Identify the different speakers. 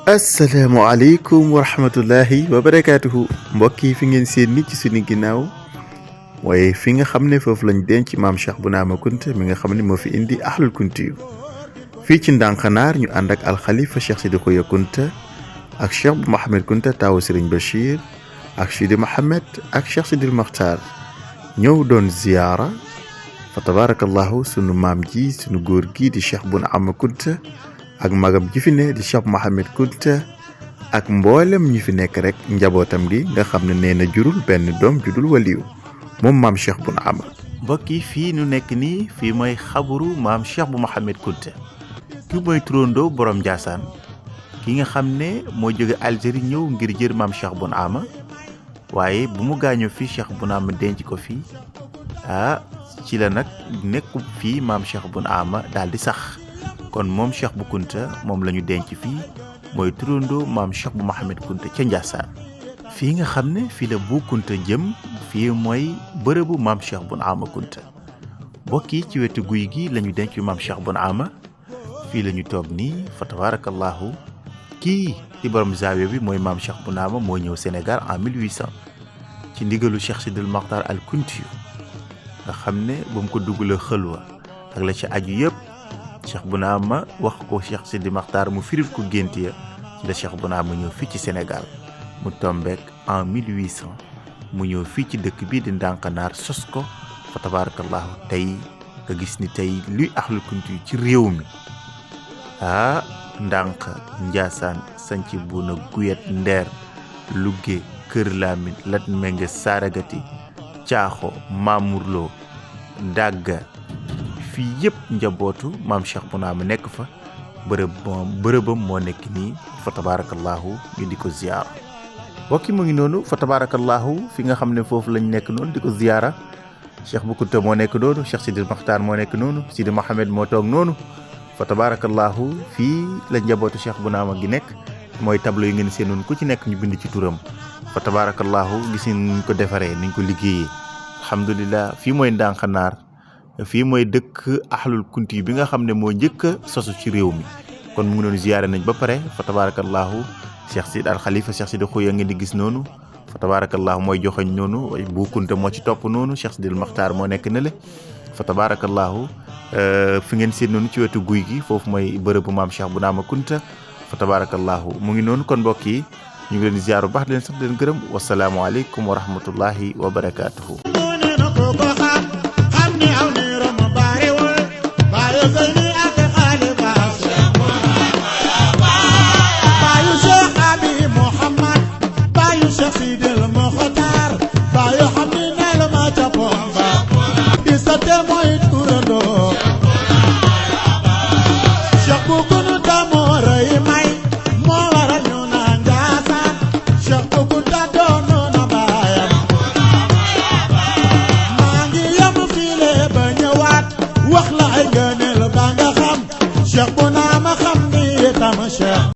Speaker 1: asalaamaaleykum wa rahmatullahi wa barakaatuhu mbokk yi fi ngeen seen ni ci suñu ginnaaw waaye fi nga xam ne foofu lañ denc maam Cheikh Bounama Kounta mi nga xam ne moo fi indi ahlul kunti yu fii ci Ndanxanaar ñu ànd ak alxalifa Cheikh Sidi Khoya Kounta ak Cheikh bu Mohamed Kounta taawu Serigne Bachir ak Sidi Mohamed ak Cheikh Sidil Mokhtar ñëw doon ziyaara fa tabarakallahu sunu maam ji sunu góor gi di Cheikh Bounama Kounta ak magam ji fi ne di Cheikh Mohamed Kounta ak mboolem ñi fi nekk rek njabootam gi nga xam ne nee na jurul benn doom judul waliyu moom maam Cheikh Bounama. mbokk yi fii nu nekk nii fii mooy xabru maam Cheikh bu Mohamed Kounta ki mooy turandoo borom Ndiassane ki nga xam ne moo jóge Algérie ñëw ngir jër maam Cheikh Bounama waaye bu mu gaañoo fii Cheikh Bounama denc ko fii ci la nag nekku fii maam Cheikh Bounama daal di sax kon moom Cheikh bu Kounta moom la ñu denc fii mooy turandoo maam Cheikh bu Mohamed Kounta ca Ndiassane fii nga xam ne fii la bu Kounta jëm fii mooy bërëbu maam Cheikh Bounama Kounta mbokk yi ci wetu guy gi la ñu denc maam Cheikh Bounama fii la ñu toog nii fa tabarakallahu kii di borom zaawiya bi mooy maam Cheikh Bounama moo ñëw Sénégal en 1800 ci ndigalu Cheikh Sidil Mokhtar al Kunti nga xam ne ba mu ko duggalee xëlwa ak la ci aju yëpp Cheikh Bounama wax ko Cheikh Sidi Mokhtar mu firil ko gént ya ci la Cheikh Bounama ñëw fii ci Sénégal mu tombeek en 1800 mu ñëw fii ci dëkk bi di Ndanxanaar sos ko fa tabarakallahu tey nga gis ni tey luy ahlul kunti ci réew mi Ndànk Ndiassane sanc Buna Guyet Ndeer Lugge Kër Lamine Lat Menge Saragati Caaxo Mamourlo Dagga fii yëpp njabootu maam Cheikh Bounama nekk fa bërëbam moo nekk nii fa tabarakallahu ñu di ko ziyaara mbokki mu ngi noonu fa tabarakallahu fi nga xam ne foofu lañ nekk noonu di ko ziyaara Cheikh bu Kounta moo nekk noonu Cheikh Sidil Mokhtar moo nekk noonu Sidi Mohamed moo toog noonu fa tabarakallahu fii la njabootu Cheikh Bounama gi nekk mooy tableau yi ngeen seenoon ku ci nekk ñu bind ci turam fa tabarakallahu gis niñ ko defaree niñ ko liggéeyee alhamdulilah fii mooy Ndanxanaar fii mooy dëkk ahlul kunti bi nga xam ne moo njëkk a sosu ci réew mi kon mu ngi doon ziyaare nañ ba pare fa tabarakallahu Cheikh Sid al Khalifa Cheikh Sidi Khoya ngeen di gis noonu fa tabarakallahu mooy joxoñ noonu bu Kounta moo ci topp noonu Cheikh Sidil Mokhtar moo nekk na le fa tabarakallahu fi ngeen seen noonu ci wetu guy gi foofu mooy bërëbu maam Cheikh Bounama Kounta fa tabarakallahu mu ngi noonu kon mbokk yi ñu ngi leen di ziyaar bu baax di leen sax di leen gërëm wasalaamualeykum wa rahmatullahi wa barakatuhu
Speaker 2: Cheikh Bounama xam ni tama Cheikh